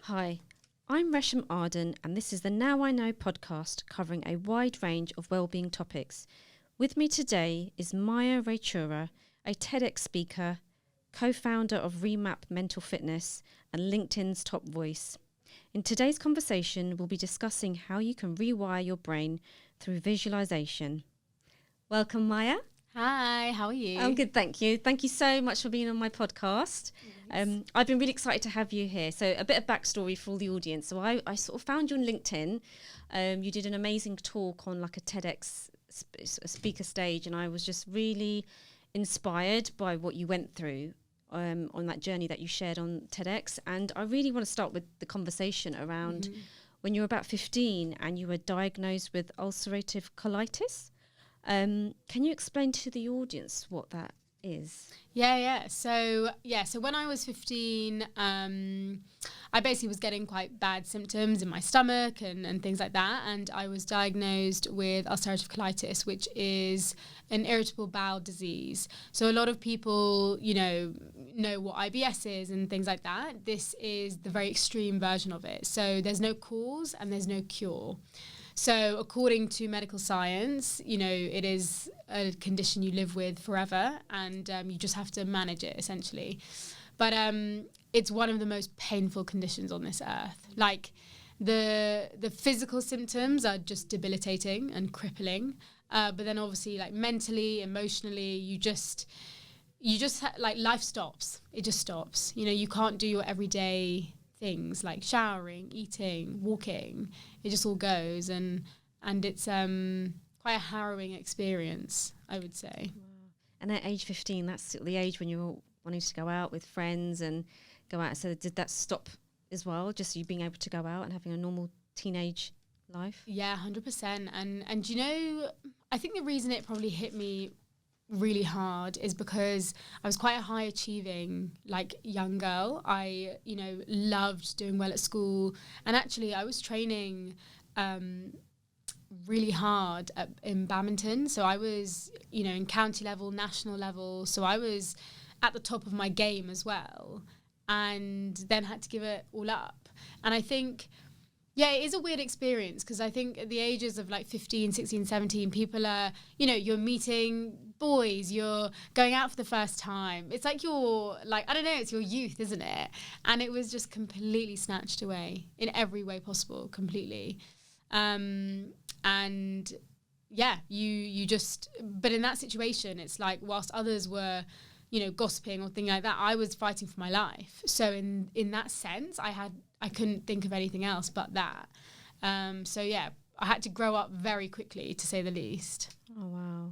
Hi, I'm Resham Arden, and this is the Now I Know podcast covering a wide range of wellbeing topics. With me today is Maya Raichoora, a TEDx speaker, co-founder of Remap Mental Fitness and LinkedIn's top voice. In today's conversation, we'll be discussing how you can rewire your brain through visualization. Welcome, Maya. Hi, how are you? I'm good, thank you. Thank you so much for being on my podcast. Yes. I've been really excited to have you here. So a bit of backstory for all the audience. So I sort of found you on LinkedIn. You did an amazing talk on like a TEDx speaker stage, and I was just really inspired by what you went through on that journey that you shared on TEDx. And I really want to start with the conversation around when you were about 15 and you were diagnosed with ulcerative colitis. Can you explain to the audience what that is? Yeah. So when I was 15, I basically was getting quite bad symptoms in my stomach and things like that. And I was diagnosed with ulcerative colitis, which is an irritable bowel disease. So a lot of people, know what IBS is and things like that. This is the very extreme version of it. So there's no cause and there's no cure. So according to medical science, it is a condition you live with forever, and you just have to manage it essentially. But it's one of the most painful conditions on this earth. Like the physical symptoms are just debilitating and crippling. But then obviously like mentally, emotionally, you just like life stops. It just stops. You can't do your everyday things like showering, eating, walking. It just all goes, and it's quite a harrowing experience, I would say. Wow. And at age 15, that's the age when you're wanting to go out with friends and go out. So did that stop as well? Just you being able to go out and having a normal teenage life? Yeah, 100%. And I think the reason it probably hit me really hard is because I was quite a high achieving young girl. I loved doing well at school, and actually I was training really hard in badminton. So I was in county level, national level, so I was at the top of my game as well, and then had to give it all up. And I think it is a weird experience because I think at the ages of 15, 16, 17, people are, you're meeting boys, you're going out for the first time. It's like I don't know, it's your youth, isn't it? And it was just completely snatched away in every way possible, completely. You just, but in that situation, it's like whilst others were, gossiping or things like that, I was fighting for my life. So in that sense, I couldn't think of anything else but that. I had to grow up very quickly, to say the least. Oh, wow.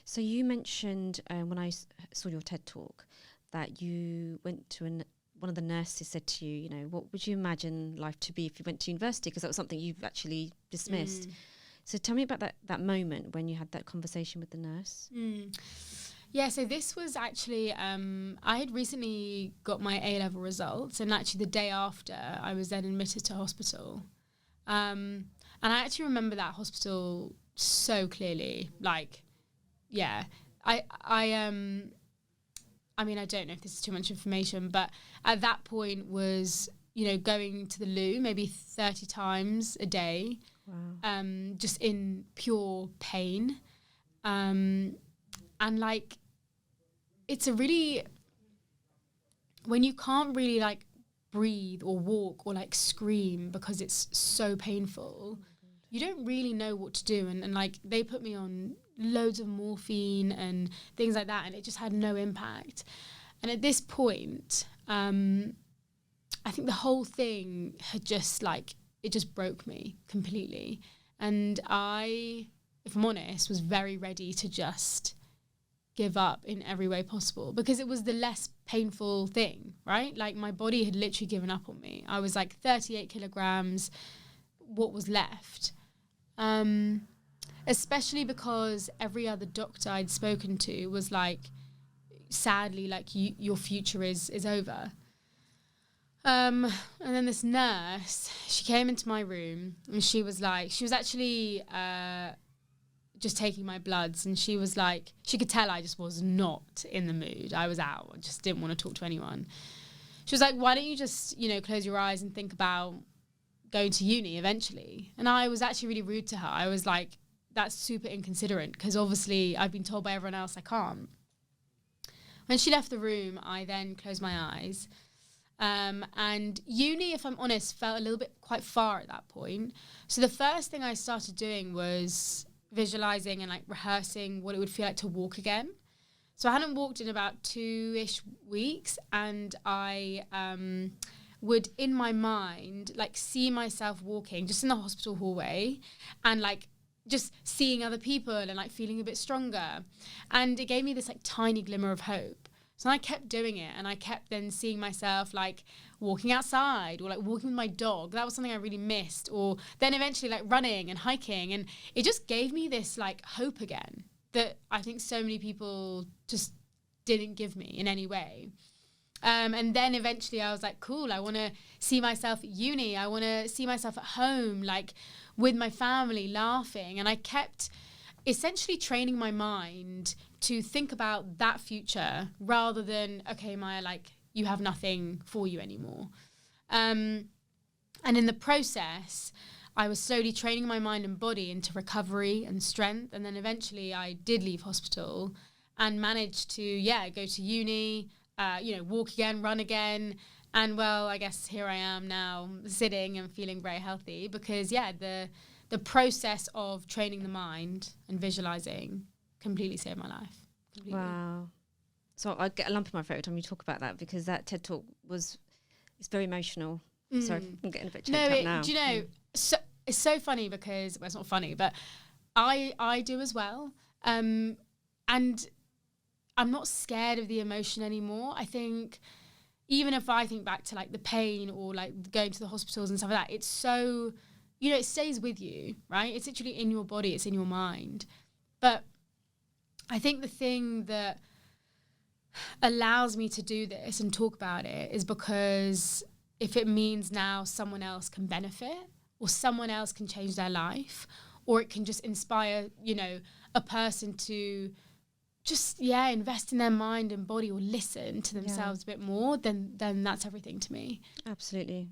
So you mentioned when I saw your TED talk that you went to one of the nurses said to you, what would you imagine life to be if you went to university? Because that was something you've actually dismissed. So tell me about that moment when you had that conversation with the nurse. Yeah, so this was actually, I had recently got my A-level results, and actually the day after, I was then admitted to hospital. And I actually remember that hospital so clearly. I mean, I don't know if this is too much information, but at that point was, going to the loo maybe 30 times a day. Wow. Just in pure pain. And it's a really, when you can't really breathe or walk or scream because it's so painful, you don't really know what to do. And they put me on loads of morphine and things like that, and it just had no impact. And at this point, I think the whole thing had just it just broke me completely. And I, if I'm honest, was very ready to just give up in every way possible because it was the less painful thing, right? My body had literally given up on me. I was 38 kilograms, what was left? Especially because every other doctor I'd spoken to was sadly, your future is over. And then this nurse, she came into my room and she was actually just taking my bloods, and she was she could tell I just was not in the mood. I was out. I just didn't want to talk to anyone. she was like, why don't you just, close your eyes and think about going to uni eventually? And I was actually really rude to her. I was like, that's super inconsiderate, because obviously I've been told by everyone else I can't. When she left the room, I then closed my eyes. And uni, if I'm honest, felt a little bit quite far at that point. So the first thing I started doing was visualizing and like rehearsing what it would feel like to walk again. So I hadn't walked in about 2-ish weeks, and I would, in my mind, like see myself walking just in the hospital hallway, and like just seeing other people and like feeling a bit stronger. And it gave me this like tiny glimmer of hope. So I kept doing it, and I kept then seeing myself like walking outside or like walking with my dog. That was something I really missed. Or then eventually like running and hiking. And it just gave me this like hope again that I think so many people just didn't give me in any way. And then eventually I was like, cool, I want to see myself at uni. I want to see myself at home, like with my family, laughing. And I kept essentially training my mind to think about that future rather than, okay, Maya, like you have nothing for you anymore. And in the process, I was slowly training my mind and body into recovery and strength. And then eventually I did leave hospital and managed to, go to uni, walk again, run again. And well, I guess here I am now sitting and feeling very healthy because, the process of training the mind and visualizing completely saved my life. Completely. Wow. So I get a lump in my throat every time you talk about that, because that TED Talk it's very emotional. Sorry, I'm getting a bit choked up now. Do you know, it's so funny because, well, it's not funny, but I do as well. And I'm not scared of the emotion anymore. I think even if I think back to like the pain or like going to the hospitals and stuff like that, it's so, it stays with you, right? It's literally in your body, it's in your mind. But I think the thing that allows me to do this and talk about it is because if it means now someone else can benefit or someone else can change their life, or it can just inspire, a person to just, invest in their mind and body or listen to themselves a bit more, then that's everything to me. Absolutely.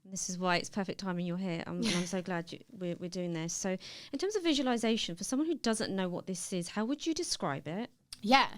And this is why it's perfect timing you're here. I'm so glad we're doing this. So in terms of visualization, for someone who doesn't know what this is, how would you describe it? Yeah.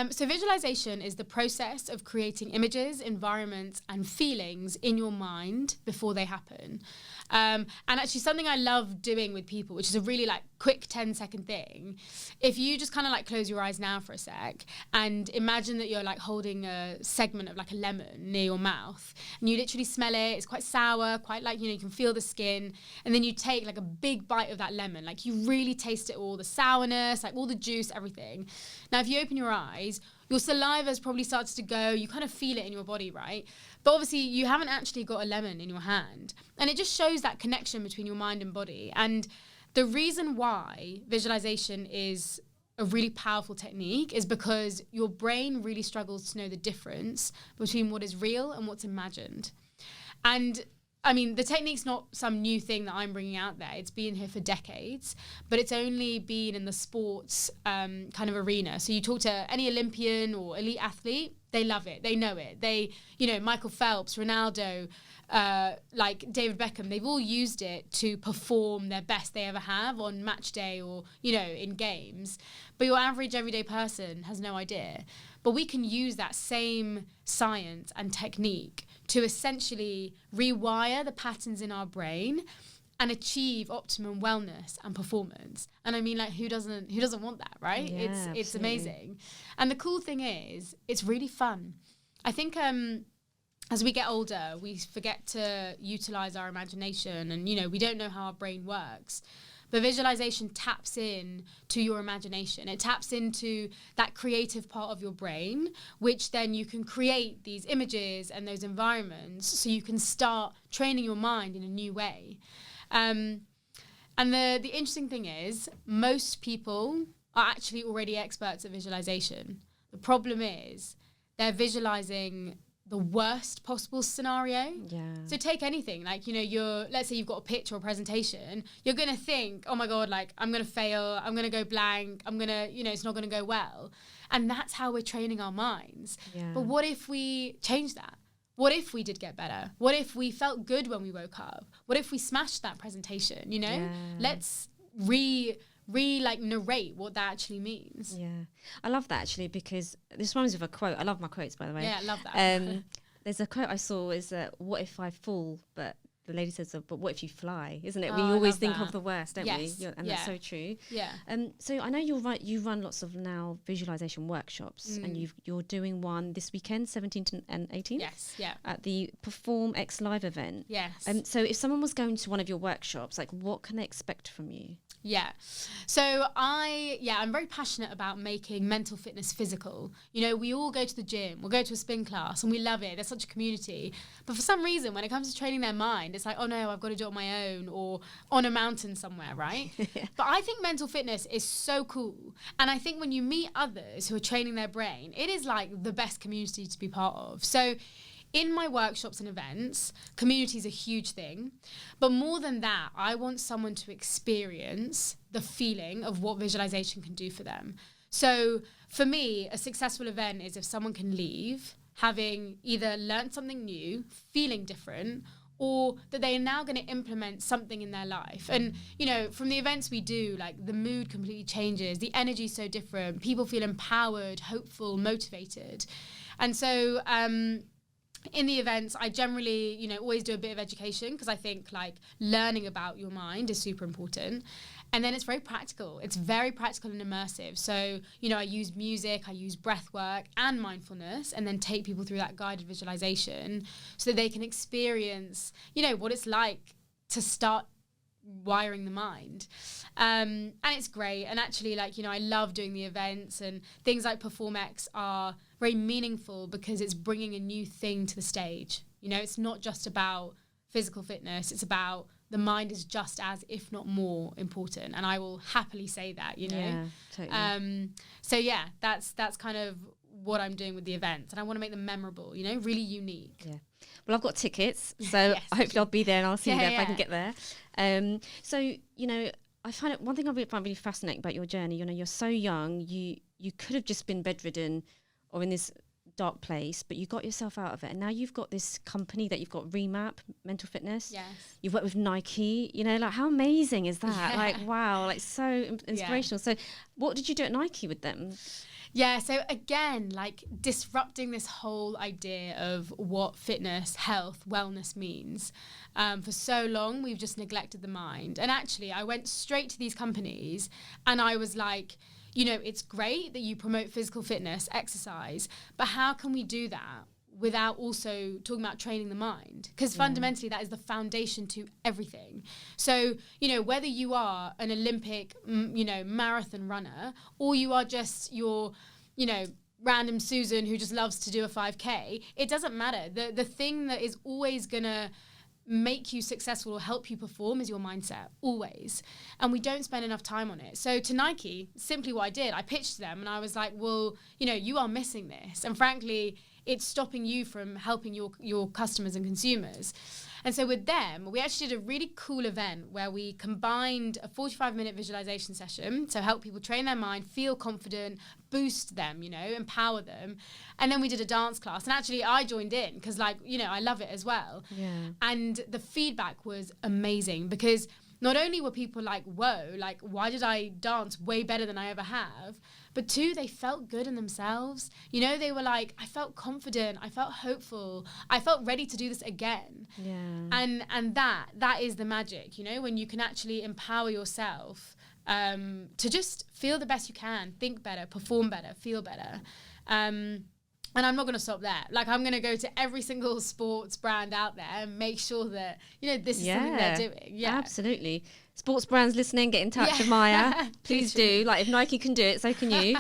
So visualization is the process of creating images, environments, and feelings in your mind before they happen. And actually something I love doing with people, which is a really like quick 10-second thing. If you just kind of like close your eyes now for a sec and imagine that you're like holding a segment of like a lemon near your mouth, and you literally smell it. It's quite sour, quite like, you can feel the skin. And then you take like a big bite of that lemon. Like you really taste it all, the sourness, like all the juice, everything. Now, if you open your eyes, your saliva's probably started to go. You kind of feel it in your body, right? But obviously, you haven't actually got a lemon in your hand. And it just shows that connection between your mind and body. And the reason why visualization is a really powerful technique is because your brain really struggles to know the difference between what is real and what's imagined. And I mean, the technique's not some new thing that I'm bringing out there. It's been here for decades, but it's only been in the sports kind of arena. So you talk to any Olympian or elite athlete, they love it. They know it. They, Michael Phelps, Ronaldo, like David Beckham, they've all used it to perform their best they ever have on match day or, in games. But your average everyday person has no idea. But we can use that same science and technique to essentially rewire the patterns in our brain and achieve optimum wellness and performance. And I mean, like, who doesn't want that, right? Yeah, it's amazing. And the cool thing is, it's really fun. I think as we get older, we forget to utilize our imagination, and we don't know how our brain works. But visualization taps in to your imagination. It taps into that creative part of your brain, which then you can create these images and those environments so you can start training your mind in a new way. And the interesting thing is, most people are actually already experts at visualization. The problem is they're visualizing the worst possible scenario. Yeah. So take anything, like, let's say you've got a pitch or a presentation, you're going to think, oh my God, like, I'm going to fail, I'm going to go blank, I'm going to, it's not going to go well. And that's how we're training our minds. Yeah. But what if we change that? what if we did get better? What if we felt good when we woke up? What if we smashed that presentation? You know, let's like narrate what that actually means. Yeah, I love that actually, because this reminds me of a quote. I love my quotes, by the way. Yeah, I love that. There's a quote I saw is what if I fall, but the lady says, but what if you fly? Isn't it? Oh, We I always love think that. of the worst, don't we? And that's so true. Yeah. So I know you run lots of now visualization workshops, and you're doing one this weekend, 17th and 18th. Yes. Yeah. At the Perform X Live event. Yes. So if someone was going to one of your workshops, like what can they expect from you? Yeah. So I'm very passionate about making mental fitness physical. You know, we all go to the gym, we'll go to a spin class and we love it. There's such a community. But for some reason, when it comes to training their mind, it's like, oh no, I've got to do it on my own or on a mountain somewhere, right? But I think mental fitness is so cool. And I think when you meet others who are training their brain, it is like the best community to be part of. So in my workshops and events, community is a huge thing. But more than that, I want someone to experience the feeling of what visualization can do for them. So for me, a successful event is if someone can leave having either learned something new, feeling different, or that they are now going to implement something in their life. And, you know, from the events we do, like the mood completely changes, the energy is so different, people feel empowered, hopeful, motivated. And so, in the events, I generally, you know, always do a bit of education because I think like learning about your mind is super important. And then it's very practical. It's very practical and immersive. So, you know, I use music, I use breath work and mindfulness, and then take people through that guided visualization so that they can experience, you know, what it's like to start wiring the mind. And it's great. And actually, like, you know, I love doing the events, and things like Perform X are very meaningful because it's bringing a new thing to the stage. You know, it's not just about physical fitness. It's about the mind is just as, if not more, important. And I will happily say that, you know. Yeah, totally. So yeah, that's kind of what I'm doing with the events. And I want to make them memorable, you know, really unique. Yeah. Well, I've got tickets, so Yes. hopefully I'll be there and I'll see you there if I can Yeah. get there. So, you know, I find it, one thing I find really fascinating about your journey, you know, you're so young, you could have just been bedridden or in this dark place, but you got yourself out of it. And now you've got this company that you've got, Remap, mental fitness. Yes. You've worked with Nike, you know, like how amazing is that? Yeah. Like, wow, like so inspirational. So what did you do at Nike with them? Yeah, so again, like disrupting this whole idea of what fitness, health, wellness means. For so long, we've just neglected the mind. And actually, I went straight to these companies and I was like, you know, it's great that you promote physical fitness, exercise, but how can we do that without also talking about training the mind? Because fundamentally, that is the foundation to everything. So, you know, whether you are an Olympic, you know, marathon runner, or you are just your, you know, random Susan who just loves to do a 5K, it doesn't matter. The thing that is always going to make you successful or help you perform is your mindset, always. And we don't spend enough time on it. So to Nike, simply what I did, I pitched to them and I was like, well, you know, you are missing this. And frankly, it's stopping you from helping your customers and consumers. And so with them, we actually did a really cool event where we combined a 45-minute visualization session, so help people train their mind, feel confident, boost them, you know, empower them. And then we did a dance class. And actually, I joined in because, like, you know, I love it as well. Yeah. And the feedback was amazing because not only were people like, whoa, like, why did I dance way better than I ever have? But two, they felt good in themselves. You know, they were like, I felt confident, I felt hopeful, I felt ready to do this again. Yeah. And that is the magic, you know, when you can actually empower yourself to just feel the best you can, think better, perform better, feel better. And I'm not going to stop there. Like, I'm going to go to every single sports brand out there and make sure that, you know, this is something they're doing. Yeah, absolutely. Sports brands listening, get in touch with Maya. Please do. Like, if Nike can do it, so can you.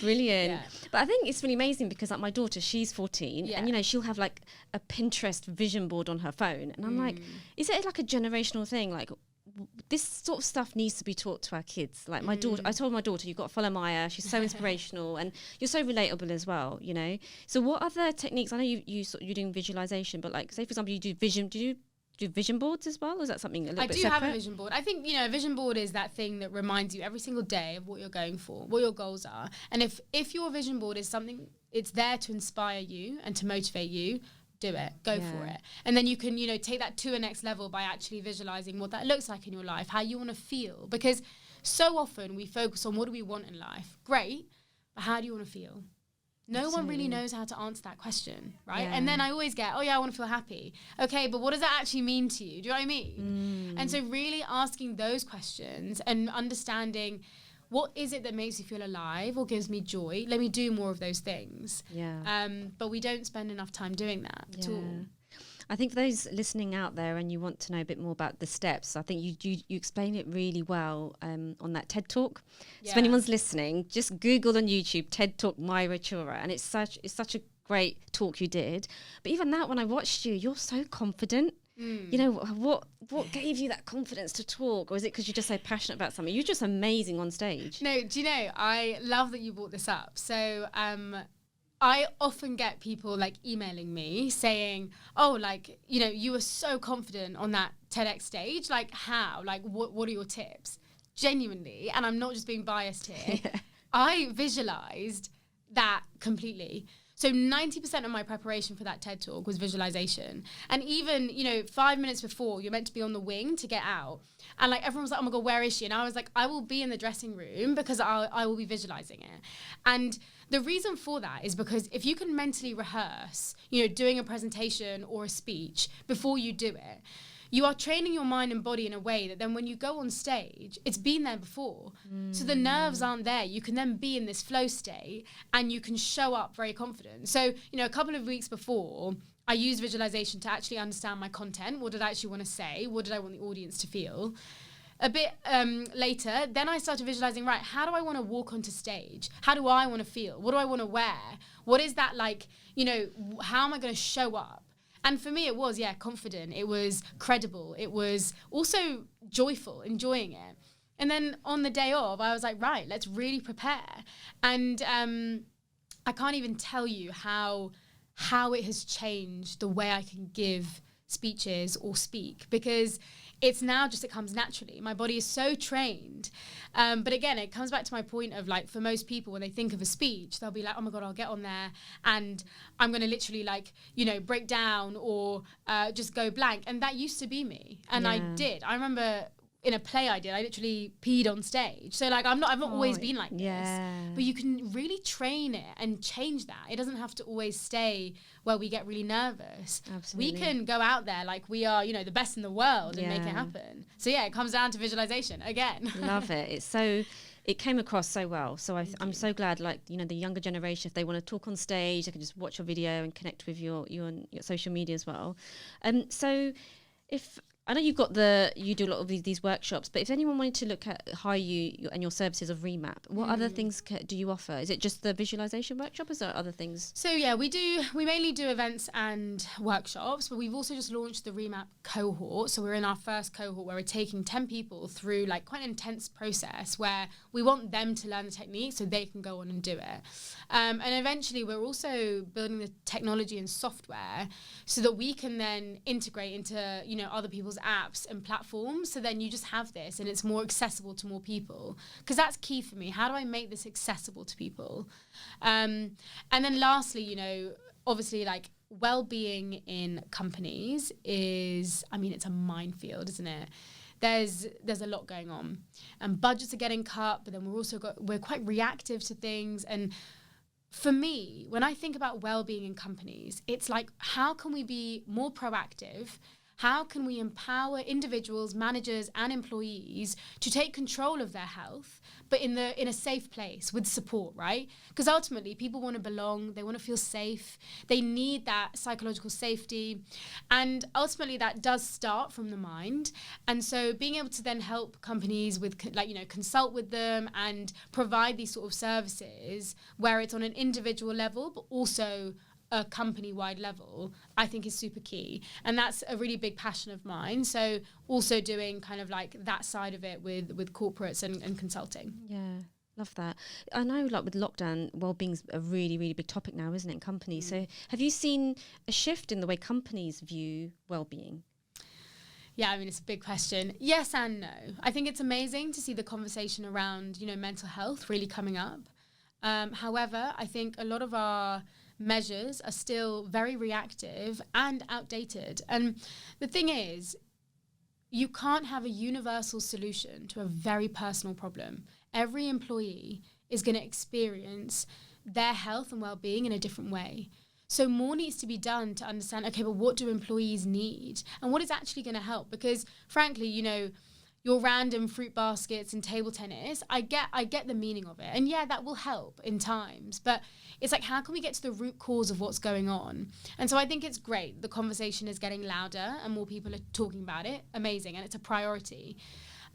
Brilliant. Yeah. But I think it's really amazing because, like, my daughter, she's 14, and, you know, she'll have, like, a Pinterest vision board on her phone. And I'm like, is it, like, a generational thing? Like, this sort of stuff needs to be taught to our kids. Like my daughter, I told my daughter, you've got to follow Maya. She's so inspirational and you're so relatable as well, you know? So what other techniques, I know you're doing visualization, but like, say for example, you do vision, do you do vision boards as well? Or is that something a little bit separate? I do have a vision board. I think, you know, a vision board is that thing that reminds you every single day of what you're going for, what your goals are. And if your vision board is something, it's there to inspire you and to motivate you, do it, go for it. And then you can, take that to a next level by actually visualizing what that looks like in your life, how you want to feel. Because so often we focus on what do we want in life. Great, but how do you want to feel? No one really knows how to answer that question, right? Yeah. And then I always get, I want to feel happy. Okay, but what does that actually mean to you? Do you know what I mean? And so really asking those questions and understanding, what is it that makes you feel alive or gives me joy? Let me do more of those things. Yeah. But we don't spend enough time doing that at all. I think for those listening out there and you want to know a bit more about the steps, I think you explain it really well on that TED Talk. So if anyone's listening, just Google on YouTube TED Talk Raichoora, and it's such a great talk you did. But even that, when I watched you, you're so confident. What gave you that confidence to talk? Or is it because you're just so passionate about something? You're just amazing on stage. No, do you know, I love that you brought this up. So I often get people emailing me saying, you were so confident on that TEDx stage. Like, how? Like, what are your tips? Genuinely, and I'm not just being biased here, I visualized that completely. So 90% of my preparation for that TED Talk was visualization. And even, 5 minutes before, you're meant to be on the wing to get out. And everyone was like, oh my God, where is she? And I was like, I will be in the dressing room because I will be visualizing it. And the reason for that is because if you can mentally rehearse, doing a presentation or a speech before you do it, you are training your mind and body in a way that then when you go on stage, it's been there before. So the nerves aren't there. You can then be in this flow state and you can show up very confident. So, a couple of weeks before, I used visualization to actually understand my content. What did I actually want to say? What did I want the audience to feel? A bit later, then I started visualizing, right, how do I want to walk onto stage? How do I want to feel? What do I want to wear? What is that like? How am I going to show up? And for me, it was, confident. It was credible. It was also joyful, enjoying it. And then on the day of, I was like, right, let's really prepare. And I can't even tell you how it has changed the way I can give speeches or speak, because it's now just, it comes naturally. My body is so trained. But again, it comes back to my point of for most people, when they think of a speech, they'll be like, oh my God, I'll get on there and I'm going to literally break down or just go blank. And that used to be me. And I did. I remember in a play I literally peed on stage. So I've not always been like this, but you can really train it and change that. It doesn't have to always stay where we get really nervous. Absolutely. We can go out there like we are, the best in the world and make it happen. So it comes down to visualization again. Love it. It came across so well. So I'm so glad, the younger generation, if they want to talk on stage, they can just watch your video and connect with you on your social media as well. So if I know you do a lot of these workshops, but if anyone wanted to look at hire you and your services of Remap, what other things do you offer? Is it just the visualization workshop? Is there other things? So we mainly do events and workshops, but we've also just launched the Remap cohort. So we're in our first cohort where we're taking 10 people through quite an intense process where we want them to learn the technique so they can go on and do it. And eventually we're also building the technology and software so that we can then integrate into, other people's apps and platforms. So then you just have this and it's more accessible to more people, because that's key for me. How do I make this accessible to people? And then lastly, obviously well-being in companies is, it's a minefield, isn't it? There's a lot going on and budgets are getting cut, but then we're quite reactive to things. And for me, when I think about well-being in companies, it's how can we be more proactive? How can we empower individuals, managers, and employees to take control of their health, but in a safe place with support, right? Because ultimately, people want to belong, they want to feel safe, they need that psychological safety, and ultimately that does start from the mind. And so, being able to then help companies with, consult with them and provide these sort of services where it's on an individual level, but also a company-wide level, I think is super key. And that's a really big passion of mine. So also doing kind of that side of it with corporates and consulting. Yeah, love that. I know with lockdown, well-being's a really, really big topic now, isn't it, in companies? So have you seen a shift in the way companies view well-being? Yeah, it's a big question. Yes and no. I think it's amazing to see the conversation around, mental health really coming up. However, I think a lot of our measures are still very reactive and outdated. And the thing is, you can't have a universal solution to a very personal problem. Every employee is going to experience their health and well-being in a different way. So more needs to be done to understand, okay, but what do employees need? And what is actually going to help? Because frankly, you know, your random fruit baskets and table tennis, I get the meaning of it. And yeah, that will help in times. But it's like, how can we get to the root cause of what's going on? And so I think it's great. The conversation is getting louder and more people are talking about it. Amazing. And it's a priority.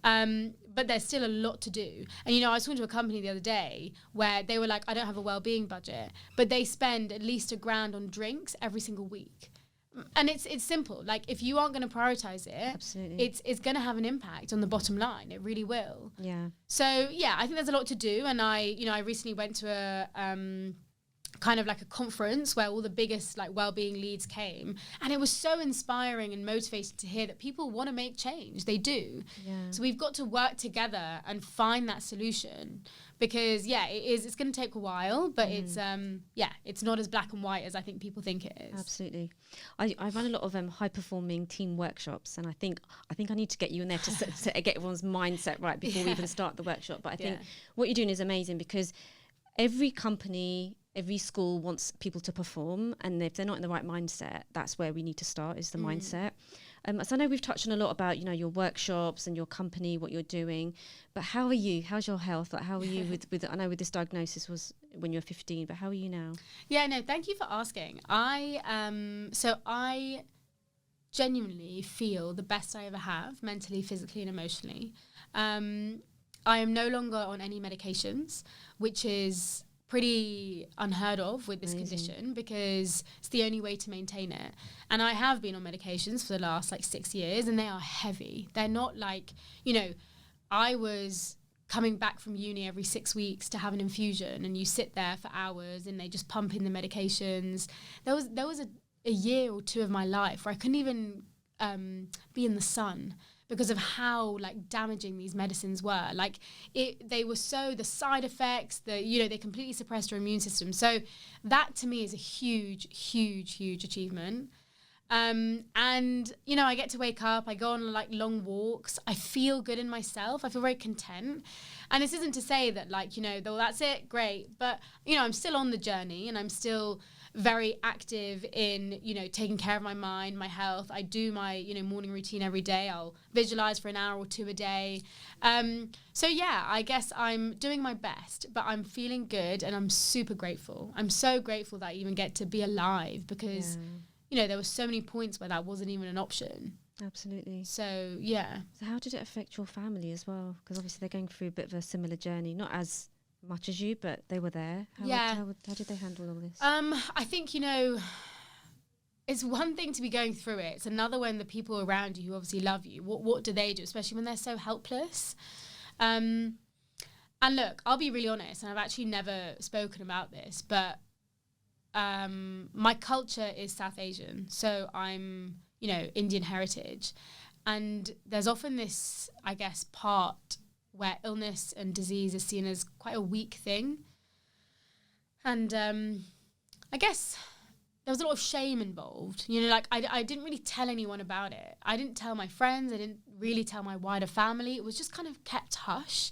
But there's still a lot to do. And, you know, I was talking to a company the other day where they were like, I don't have a well-being budget, but they spend at least $1,000 on drinks every single week. And it's simple. Like, if you aren't going to prioritize it, absolutely, it's going to have an impact on the bottom line. It really will. Yeah. So yeah, I think there's a lot to do. And I recently went to a kind of like a conference where all the biggest like well-being leads came, and it was so inspiring and motivating to hear that people want to make change. They do. Yeah. So we've got to work together and find that solution, because it's going to take a while, but it's not as black and white as I think people think it is. Absolutely. I run a lot of high performing team workshops, and I think I need to get you in there to get everyone's mindset right before we even start the workshop. But I think what you're doing is amazing, because every company, every school wants people to perform, and if they're not in the right mindset, that's where we need to start, is the mindset. So I know we've touched on a lot about, you know, your workshops and your company, what you're doing, but how are you? How's your health? Like, how are you with I know with this diagnosis was when you were 15, but how are you now? Yeah, no, thank you for asking. I genuinely feel the best I ever have, mentally, physically and emotionally. I am no longer on any medications, which is pretty unheard of with this condition, because it's the only way to maintain it. And I have been on medications for the last 6 years, and they are heavy. They're not like, you know, I was coming back from uni every 6 weeks to have an infusion, and you sit there for hours and they just pump in the medications. There was a year or two of my life where I couldn't even be in the sun, because of how damaging these medicines were. They were the side effects, they completely suppressed your immune system. So that to me is a huge, huge, huge achievement. And, you know, I get to wake up, I go on long walks, I feel good in myself, I feel very content. And this isn't to say that well, that's it, great. But, you know, I'm still on the journey, and I'm still very active in, you know, taking care of my mind, my health. I do my, you know, morning routine every day. I'll visualize for an hour or two a day. So yeah, I guess I'm doing my best, but I'm feeling good, and I'm super grateful. I'm so grateful that I even get to be alive, because, you know, there were so many points where that wasn't even an option. Absolutely. So yeah. So how did it affect your family as well? Because obviously they're going through a bit of a similar journey, not as much as you, but they were there. How did they handle all this? I think, you know, it's one thing to be going through it. It's another when the people around you who obviously love you, what do they do, especially when they're so helpless? And look, I'll be really honest, and I've actually never spoken about this, but my culture is South Asian. So I'm, you know, Indian heritage. And there's often this, I guess, part where illness and disease is seen as quite a weak thing. And I guess there was a lot of shame involved. You know, I didn't really tell anyone about it. I didn't tell my friends. I didn't really tell my wider family. It was just kind of kept hush,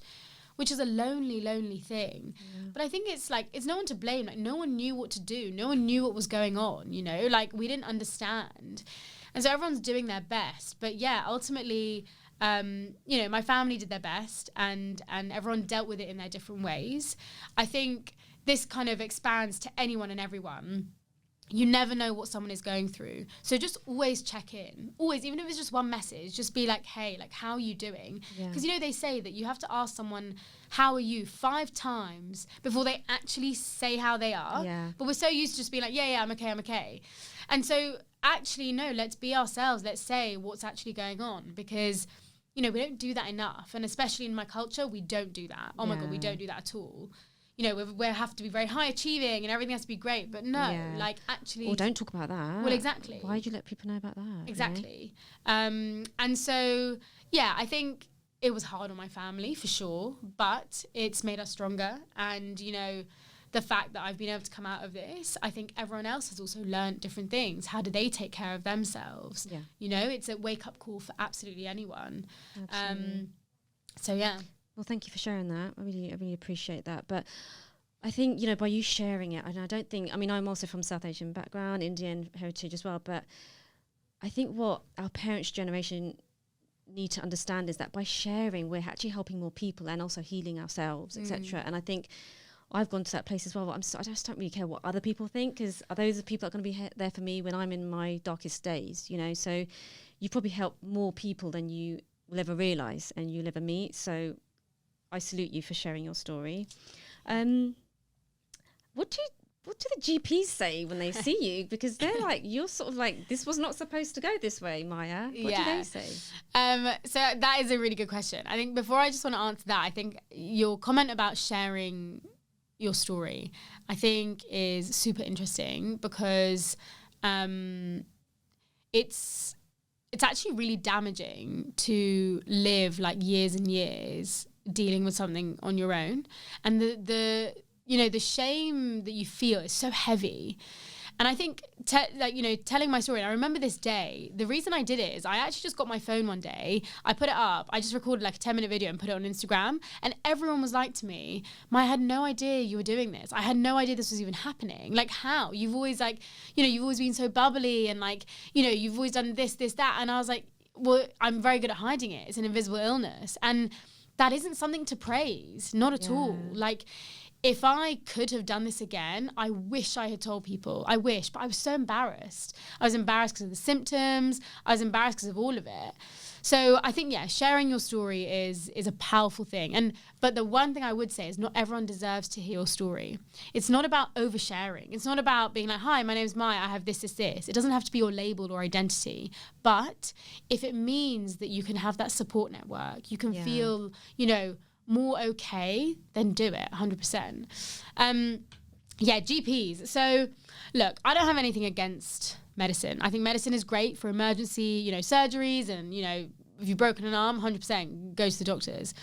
which is a lonely, lonely thing. But I think it's no one to blame. No one knew what to do. No one knew what was going on, you know? We didn't understand. And so everyone's doing their best. But yeah, ultimately, you know, my family did their best, and everyone dealt with it in their different ways. I think this kind of expands to anyone and everyone. You never know what someone is going through. So just always check in. Always, even if it's just one message, just be like, hey, how are you doing? Because, you know, they say that you have to ask someone, how are you, 5 times before they actually say how they are. Yeah. But we're so used to just being like, yeah, I'm okay. And so actually, no, let's be ourselves. Let's say what's actually going on, because, you know, we don't do that enough. And especially in my culture, we don't do that. Oh my God, we don't do that at all. You know, we have to be very high achieving and everything has to be great. But no, actually... Well, don't talk about that. Well, exactly. Why do you let people know about that? Exactly. You know? And so, yeah, I think it was hard on my family for sure, but it's made us stronger. And, you know, the fact that I've been able to come out of this, I think everyone else has also learned different things. How do they take care of themselves? Yeah. You know, it's a wake-up call for absolutely anyone. Absolutely. So, yeah. Well, thank you for sharing that. I really appreciate that. But I think, you know, by you sharing it, and I don't think, I mean, I'm also from South Asian background, Indian heritage as well, but I think what our parents' generation need to understand is that by sharing, we're actually helping more people and also healing ourselves, etc. And I think I've gone to that place as well. I just don't really care what other people think, because those are the people that are going to be there for me when I'm in my darkest days, you know. So you probably help more people than you will ever realise and you'll ever meet. So I salute you for sharing your story. What do the GPs say when they see you? Because they're like, you're sort of like, this was not supposed to go this way, Maya. What do they say? So that is a really good question. I think before I just want to answer that, I think your comment about sharing your story, I think is super interesting, because it's actually really damaging to live like years and years dealing with something on your own, and the you know, the shame that you feel is so heavy. And I think, telling my story, and I remember this day, the reason I did it is I actually just got my phone one day, I put it up, I just recorded like a 10-minute video and put it on Instagram, and everyone was like to me, I had no idea you were doing this. I had no idea this was even happening. Like, how? You've always you've always been so bubbly, and like, you know, you've always done this, that. And I was like, well, I'm very good at hiding it. It's an invisible illness. And that isn't something to praise, not at all. Like, if I could have done this again, I wish I had told people. I wish, but I was so embarrassed. I was embarrassed because of the symptoms. I was embarrassed because of all of it. So I think, sharing your story is a powerful thing. But the one thing I would say is not everyone deserves to hear your story. It's not about oversharing. It's not about being like, hi, my name's Maya, I have this. It doesn't have to be your label or identity. But if it means that you can have that support network, you can feel, you know, more okay, then do it 100%. GPs. So look, I don't have anything against medicine. I think medicine is great for emergency, you know, surgeries, and, you know, if you've broken an arm, 100% go to the doctors.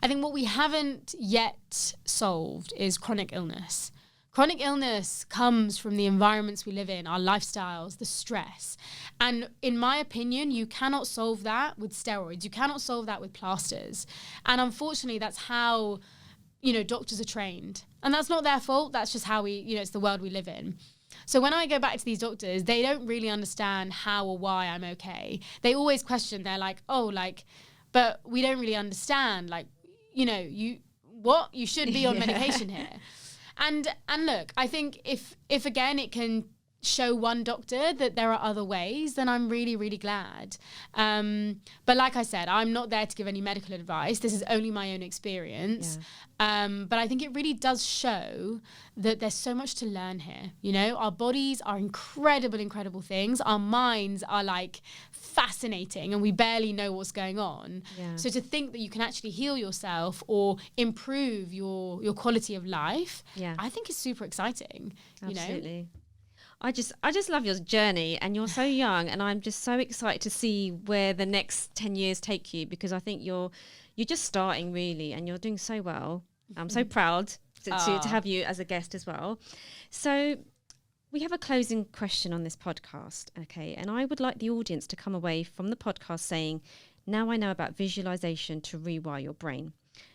I think what we haven't yet solved is chronic illness. Chronic illness comes from the environments we live in, our lifestyles, the stress. And in my opinion, you cannot solve that with steroids. You cannot solve that with plasters. And unfortunately, that's how, you know, doctors are trained. And that's not their fault. That's just how it's the world we live in. So when I go back to these doctors, they don't really understand how or why I'm okay. They always question. They're like, but we don't really understand. Like, you know, you should be on medication here. And look, I think if again it can show one doctor that there are other ways, then I'm really, really glad. But like I said, I'm not there to give any medical advice. This is only my own experience. But I think it really does show that there's so much to learn here. You know, our bodies are incredible things. Our minds are like fascinating, and we barely know what's going on. So to think that you can actually heal yourself or improve your quality of life, I think is super exciting. Absolutely. You know? I just love your journey, and you're so young, and I'm just so excited to see where the next 10 years take you, because I think you're just starting really, and you're doing so well. I'm so proud to have you as a guest as well. So we have a closing question on this podcast, okay? And I would like the audience to come away from the podcast saying, now I know about visualization to rewire your brain.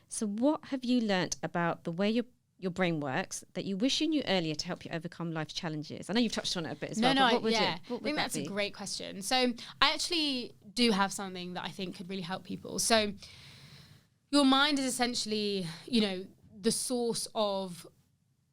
So what have you learnt about the way your brain works that you wish you knew earlier to help you overcome life's challenges? I know you've touched on it a bit as well. But what would I think that's a great question. So I actually do have something that I think could really help people. So your mind is essentially, you know, the source of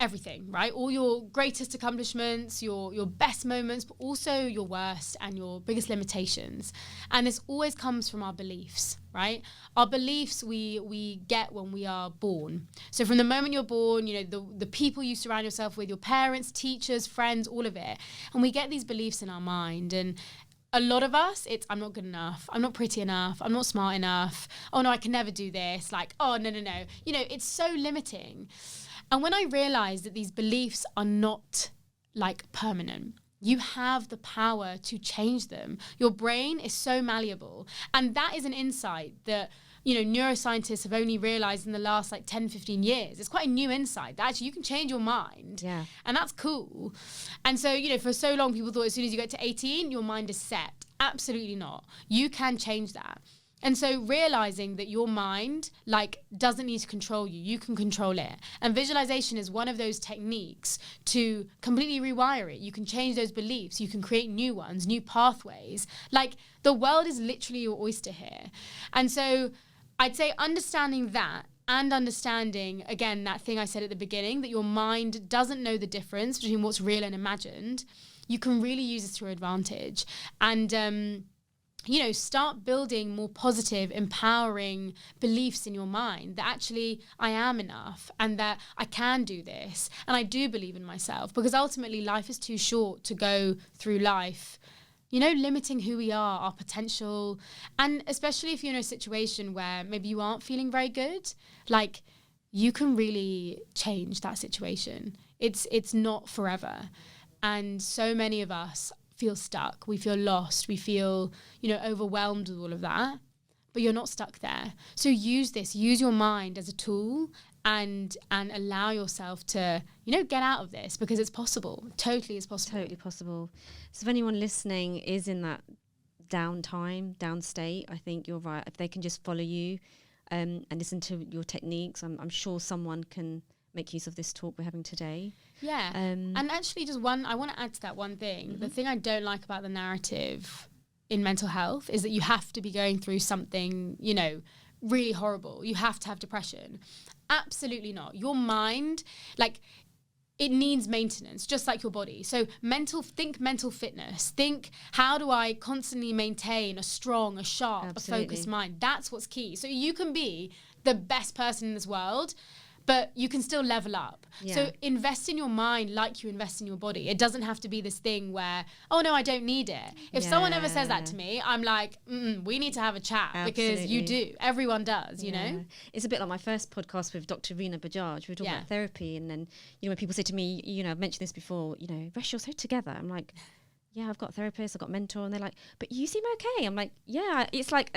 everything, right? All your greatest accomplishments, your best moments, but also your worst and your biggest limitations. And this always comes from our beliefs, right? Our beliefs we get when we are born. So from the moment you're born, you know, the people you surround yourself with, your parents, teachers, friends, all of it. And we get these beliefs in our mind. And a lot of us, it's, I'm not good enough, I'm not pretty enough, I'm not smart enough, oh no, I can never do this, like, oh no. You know, it's so limiting. And when I realized that these beliefs are not like permanent, you have the power to change them. Your brain is so malleable. And that is an insight that neuroscientists have only realized in the last like 10, 15 years. It's quite a new insight that actually you can change your mind. Yeah. And that's cool. And so, for so long, people thought as soon as you get to 18, your mind is set. Absolutely not. You can change that. And so realizing that your mind doesn't need to control you, you can control it. And visualization is one of those techniques to completely rewire it. You can change those beliefs. You can create new ones, new pathways. The world is literally your oyster here. And so I'd say understanding that, and understanding, again, that thing I said at the beginning, that your mind doesn't know the difference between what's real and imagined, you can really use this to your advantage. And start building more positive, empowering beliefs in your mind that actually I am enough and that I can do this and I do believe in myself, because ultimately life is too short to go through life, limiting who we are, our potential. And especially if you're in a situation where maybe you aren't feeling very good, you can really change that situation. It's not forever. And so many of us feel stuck, we feel lost, we feel, overwhelmed with all of that, but you're not stuck there. So use your mind as a tool and allow yourself to, get out of this, because it's possible. Totally is possible. Totally possible. So if anyone listening is in that down state, I think you're right. If they can just follow you and listen to your techniques, I'm sure someone can make use of this talk we're having today. Yeah. And actually I want to add to that one thing. Mm-hmm. The thing I don't like about the narrative in mental health is that you have to be going through something, really horrible. You have to have depression. Absolutely not. Your mind, it needs maintenance, just like your body. So think mental fitness. Think, how do I constantly maintain a strong, a sharp, Absolutely. a focused mind? That's what's key. So you can be the best person in this world, but you can still level up. Yeah. So invest in your mind like you invest in your body. It doesn't have to be this thing where, oh no, I don't need it. If someone ever says that to me, I'm like, we need to have a chat. Absolutely. Because you do. Everyone does, you know? It's a bit like my first podcast with Dr. Reena Bajaj. We were talking about therapy, and then, when people say to me, I've mentioned this before, Resh, you're so together. I'm like, yeah, I've got a therapist, I've got a mentor, and they're like, but you seem okay. I'm like, yeah, it's like,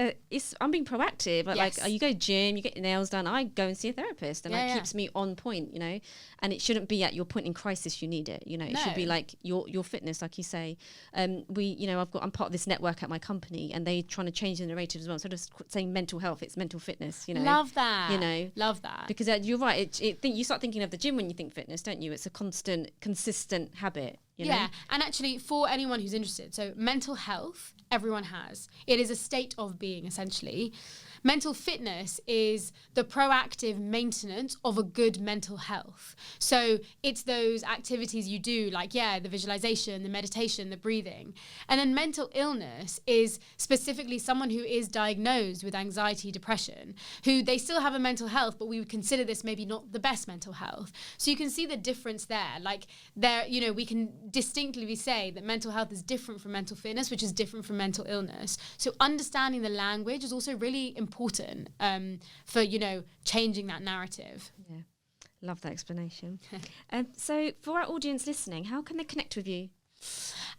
I'm being proactive. You go to gym, you get your nails done, I go and see a therapist, and it keeps me on point, and it shouldn't be at your point in crisis you need it, it should be like your fitness, like you say. I'm part of this network at my company, and they trying to change the narrative as well. Instead of saying mental health, it's mental fitness, Love that. Love that. Because you're right, you start thinking of the gym when you think fitness, don't you? It's a consistent habit. Yeah, and actually for anyone who's interested, so mental health, everyone has. It is a state of being, essentially. Mental fitness is the proactive maintenance of a good mental health. So it's those activities you do, the visualization, the meditation, the breathing. And then mental illness is specifically someone who is diagnosed with anxiety, depression, who they still have a mental health, but we would consider this maybe not the best mental health. So you can see the difference there. We can distinctly say that mental health is different from mental fitness, which is different from mental illness. So understanding the language is also really important for changing that narrative. Yeah, love that explanation. So for our audience listening, how can they connect with you?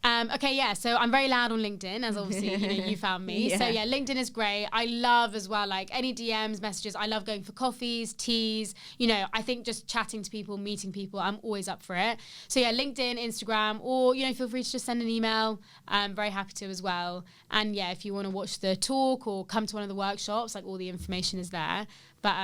So I'm very loud on LinkedIn, as obviously you found me. So LinkedIn is great. I love as well, any DMs, messages. I love going for coffees, teas. I think just chatting to people, meeting people, I'm always up for it. So LinkedIn, Instagram, or feel free to just send an email. I'm very happy to as well. And if you want to watch the talk or come to one of the workshops, all the information is there. But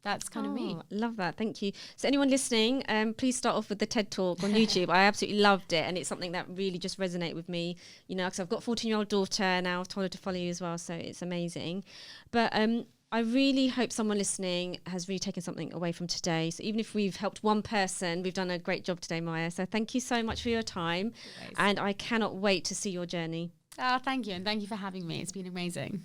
that's kind of me. Love that. Thank you. So anyone listening, please start off with the TED Talk on YouTube. I absolutely loved it. And it's something that really just resonated with me, because I've got a 14-year-old daughter now. I've told her to follow you as well. So it's amazing. But I really hope someone listening has really taken something away from today. So even if we've helped one person, we've done a great job today, Maya. So thank you so much for your time. Always. And I cannot wait to see your journey. Oh, thank you. And thank you for having me. It's been amazing.